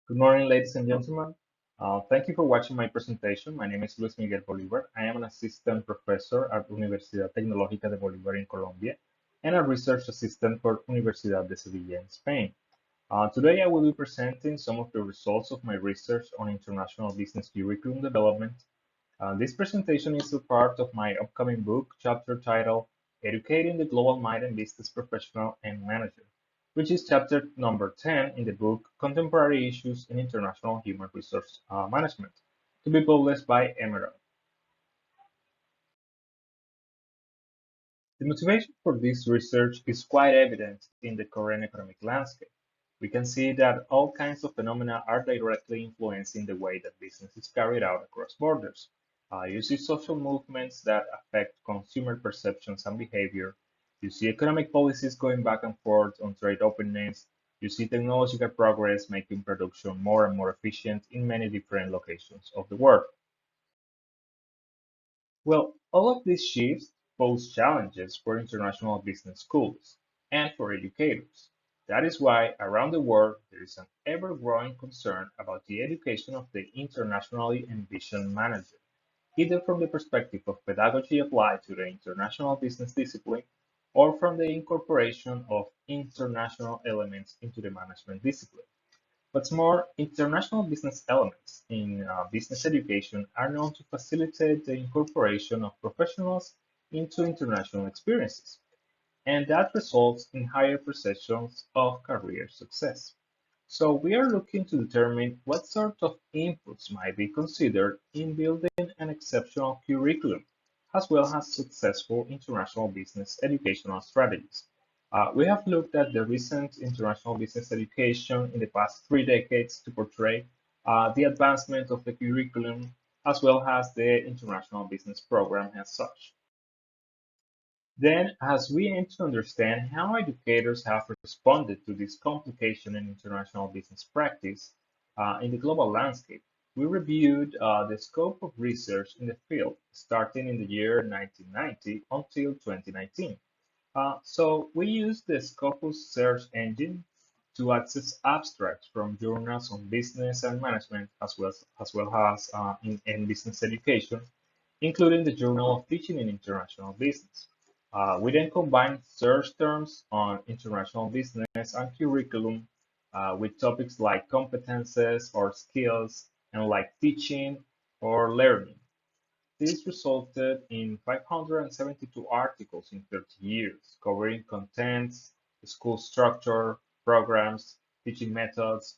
Good morning, ladies and gentlemen. Thank you for watching my presentation. My name is Luis Miguel Bolivar. I am an assistant professor at Universidad Tecnológica de Bolívar in Colombia and a research assistant for Universidad de Sevilla in Spain. Today, I will be presenting some of the results of my research on international business curriculum development. This presentation is a part of my upcoming book, chapter titled Educating the Global Mind and Business Professional and Manager, which is chapter number 10 in the book Contemporary Issues in International Human Resource Management, to be published by Emerald. The motivation for this research is quite evident in the current economic landscape. We can see that all kinds of phenomena are directly influencing the way that business is carried out across borders. You see social movements that affect consumer perceptions and behavior. You see economic policies going back and forth on trade openness. You see technological progress making production more and more efficient in many different locations of the world. Well, all of these shifts pose challenges for international business schools and for educators. That is why around the world there is an ever-growing concern about the education of the internationally envisioned manager, either from the perspective of pedagogy applied to the international business discipline or from the incorporation of international elements into the management discipline. What's more, international business elements in business education are known to facilitate the incorporation of professionals into international experiences, and that results in higher perceptions of career success. So we are looking to determine what sort of inputs might be considered in building an exceptional curriculum, as well as successful international business educational strategies. We have looked at the recent international business education in the past 3 decades to portray the advancement of the curriculum, as well as the international business program as such. Then, as we aim to understand how educators have responded to this complication in international business practice in the global landscape, we reviewed the scope of research in the field starting in the year 1990 until 2019. So we used the Scopus search engine to access abstracts from journals on business and management as well as in business education, including the Journal of Teaching in International Business. We then combined search terms on international business and curriculum with topics like competences or skills and like teaching or learning. This resulted in 572 articles in 30 years, covering contents, school structure, programs, teaching methods,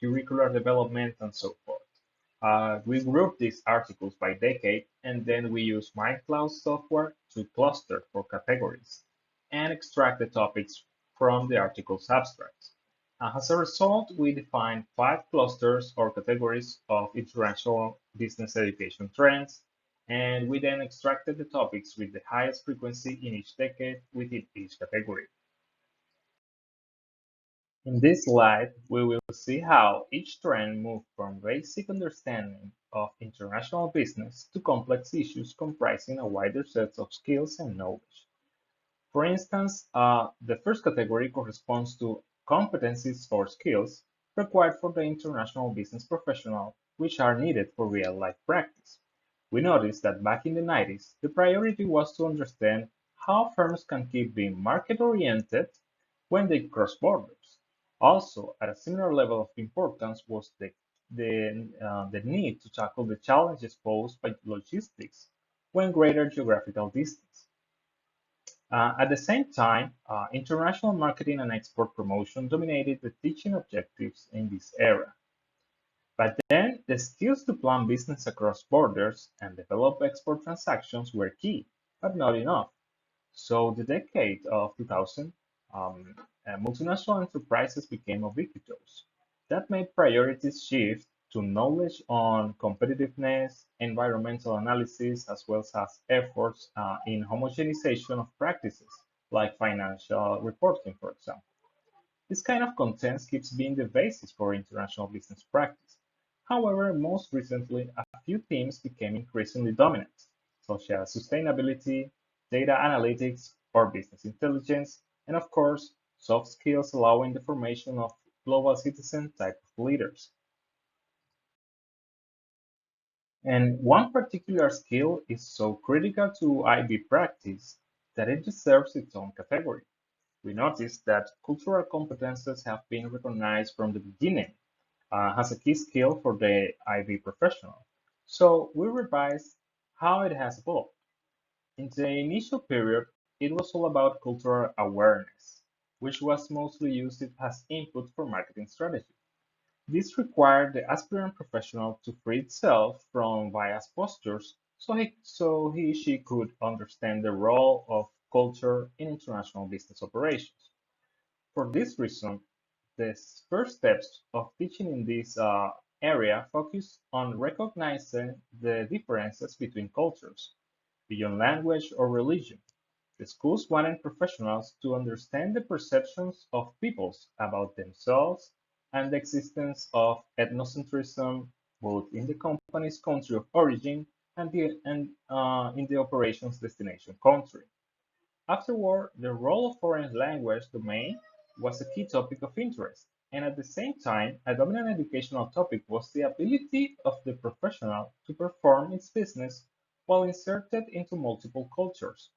curricular development, and so forth. We grouped these articles by decade, and then we used MindCloud software to cluster for categories and extract the topics from the article's abstracts. As a result, we defined 5 clusters or categories of international business education trends, and we then extracted the topics with the highest frequency in each decade within each category. In this slide, we will see how each trend moved from basic understanding of international business to complex issues comprising a wider set of skills and knowledge. For instance, the first category corresponds to competencies or skills required for the international business professional, which are needed for real-life practice. We noticed that back in the 90s, the priority was to understand how firms can keep being market-oriented when they cross borders. Also, at a similar level of importance was the need to tackle the challenges posed by logistics when greater geographical distance. At the same time, international marketing and export promotion dominated the teaching objectives in this era. But then, the skills to plan business across borders and develop export transactions were key, but not enough. So, the decade of 2000, multinational enterprises became ubiquitous. That made priorities shift to knowledge on competitiveness, environmental analysis, as well as efforts in homogenization of practices, like financial reporting, for example. This kind of content keeps being the basis for international business practice. However, most recently, a few themes became increasingly dominant, such as sustainability, data analytics, or business intelligence, and of course, soft skills allowing the formation of global citizen type of leaders. And one particular skill is so critical to IB practice that it deserves its own category. We noticed that cultural competences have been recognized from the beginning as a key skill for the IB professional. So we revised how it has evolved. In the initial period, it was all about cultural awareness, which was mostly used as input for marketing strategy. This required the aspirant professional to free itself from biased postures so he she could understand the role of culture in international business operations. For this reason, the first steps of teaching in this area focus on recognizing the differences between cultures, beyond language or religion. The schools wanted professionals to understand the perceptions of peoples about themselves and the existence of ethnocentrism both in the company's country of origin and in the operations destination country. Afterward, the role of foreign language domain was a key topic of interest, and at the same time, a dominant educational topic was the ability of the professional to perform its business while inserted into multiple cultures.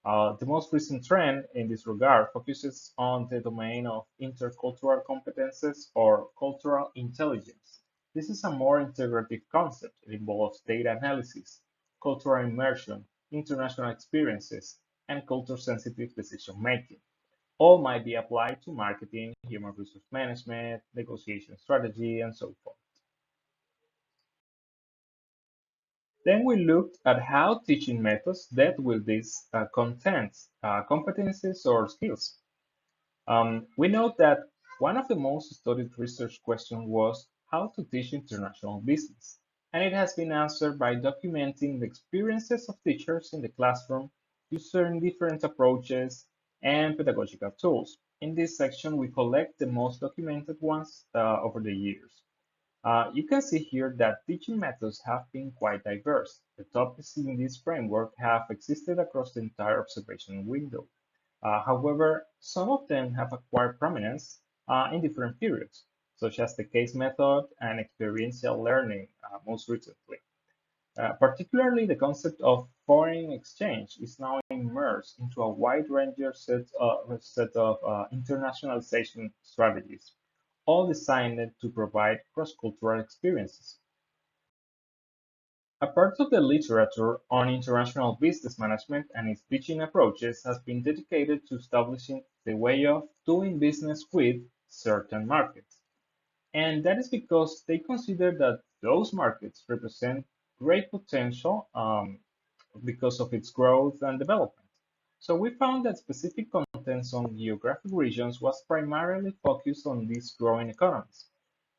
The most recent trend in this regard focuses on the domain of intercultural competences or cultural intelligence. This is a more integrative concept. It involves data analysis, cultural immersion, international experiences, and culture-sensitive decision making. All might be applied to marketing, human resource management, negotiation strategy, and so forth. Then we looked at how teaching methods dealt with these contents, competencies, or skills. We know that one of the most studied research questions was how to teach international business, and it has been answered by documenting the experiences of teachers in the classroom using different approaches and pedagogical tools. In this section, we collect the most documented ones over the years. You can see here that teaching methods have been quite diverse. The topics in this framework have existed across the entire observation window. However, some of them have acquired prominence in different periods, such as the case method and experiential learning most recently. Particularly, the concept of foreign exchange is now immersed into a wide range of set of internationalization strategies, all designed to provide cross-cultural experiences. A part of the literature on international business management and its teaching approaches has been dedicated to establishing the way of doing business with certain markets. And that is because they consider that those markets represent great potential because of its growth and development. So we found that specific contents on geographic regions was primarily focused on these growing economies.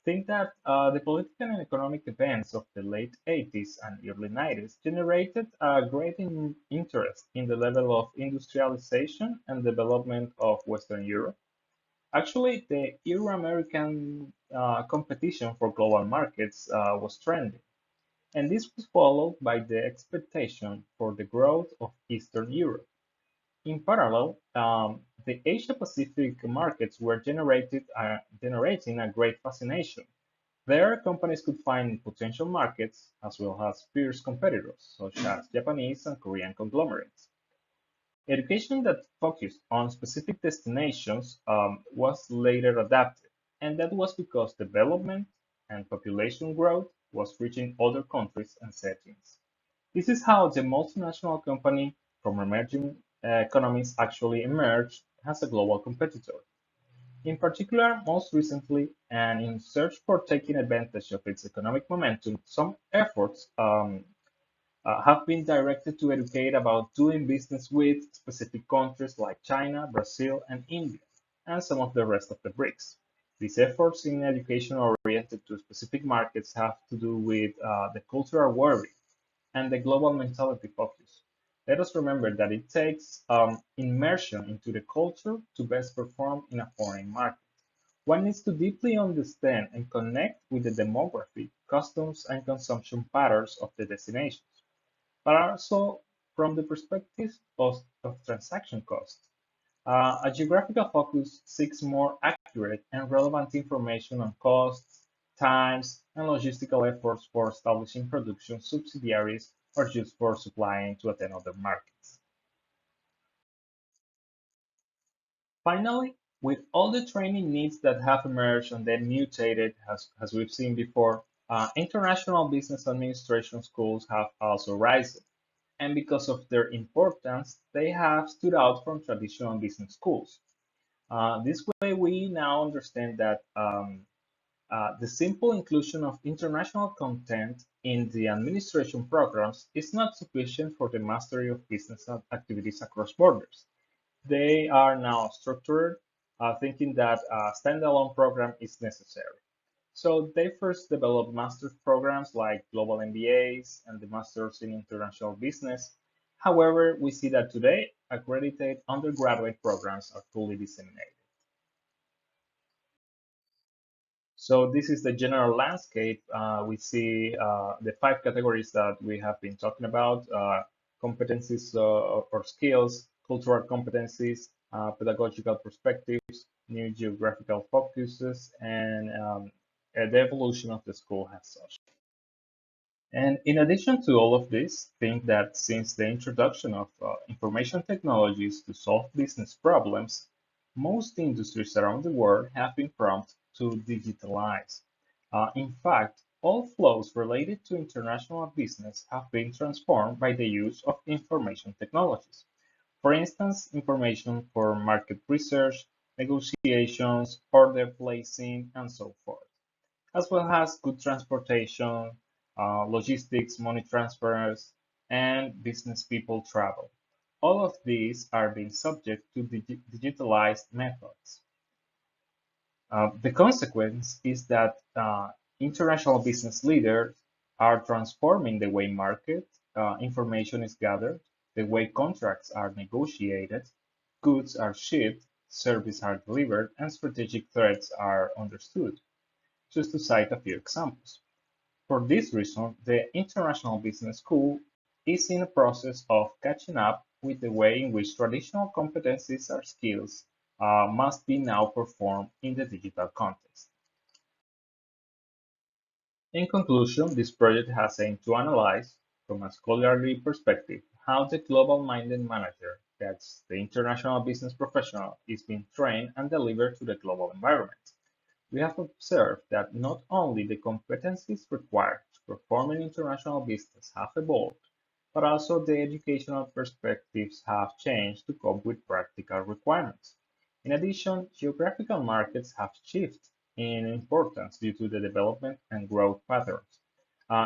Think that the political and economic events of the late 80s and early 90s generated a great interest in the level of industrialization and development of Western Europe. Actually, the Euro-American competition for global markets was trending, and this was followed by the expectation for the growth of Eastern Europe. In parallel, the Asia-Pacific markets were generating a great fascination. There, companies could find potential markets as well as fierce competitors, such as Japanese and Korean conglomerates. Education that focused on specific destinations was later adapted, and that was because development and population growth was reaching other countries and settings. This is how the multinational company from emerging economies actually emerged as a global competitor. In particular, most recently, and in search for taking advantage of its economic momentum, some efforts have been directed to educate about doing business with specific countries like China, Brazil, and India, and some of the rest of the BRICS. These efforts in education oriented to specific markets have to do with the cultural worry and the global mentality focus. Let us remember that it takes immersion into the culture to best perform in a foreign market. One needs to deeply understand and connect with the demography, customs, and consumption patterns of the destinations, but also from the perspective of transaction costs. A geographical focus seeks more accurate and relevant information on costs, times, and logistical efforts for establishing production subsidiaries or just for supplying to attend other markets. Finally, with all the training needs that have emerged and then mutated, as we've seen before, international business administration schools have also risen. And because of their importance, they have stood out from traditional business schools. This way, we now understand that the simple inclusion of international content in the administration programs is not sufficient for the mastery of business activities across borders. They are now structured, thinking that a standalone program is necessary. So they first developed master's programs like global MBAs and the Masters in International Business. However, we see that today accredited undergraduate programs are fully disseminated. So this is the general landscape. We see the five categories that we have been talking about: competencies or skills, cultural competencies, pedagogical perspectives, new geographical focuses, and the evolution of the school as such. And in addition to all of this, think that since the introduction of information technologies to solve business problems, most industries around the world have been prompted to digitalize. In fact, all flows related to international business have been transformed by the use of information technologies. For instance, information for market research, negotiations, order placing, and so forth, as well as good transportation, logistics, money transfers, and business people travel. All of these are being subject to digitalized methods. The consequence is that international business leaders are transforming the way market information is gathered, the way contracts are negotiated, goods are shipped, services are delivered, and strategic threats are understood, just to cite a few examples. For this reason, the International Business School is in a process of catching up with the way in which traditional competencies or skills must be now performed in the digital context. In conclusion, this project has aimed to analyze, from a scholarly perspective, how the global-minded manager, that's the international business professional, is being trained and delivered to the global environment. We have observed that not only the competencies required to perform in international business have evolved, but also the educational perspectives have changed to cope with practical requirements. In addition, geographical markets have shifted in importance due to the development and growth patterns.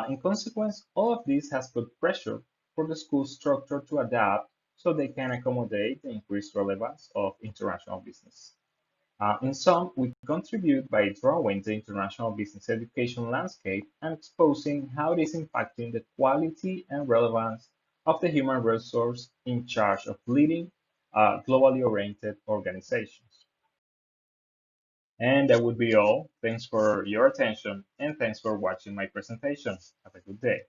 In consequence, all of this has put pressure for the school structure to adapt so they can accommodate the increased relevance of international business. In sum, we contribute by drawing the international business education landscape and exposing how it is impacting the quality and relevance of the human resource in charge of leading globally oriented organizations. And that would be all. Thanks for your attention and thanks for watching my presentation. Have a good day.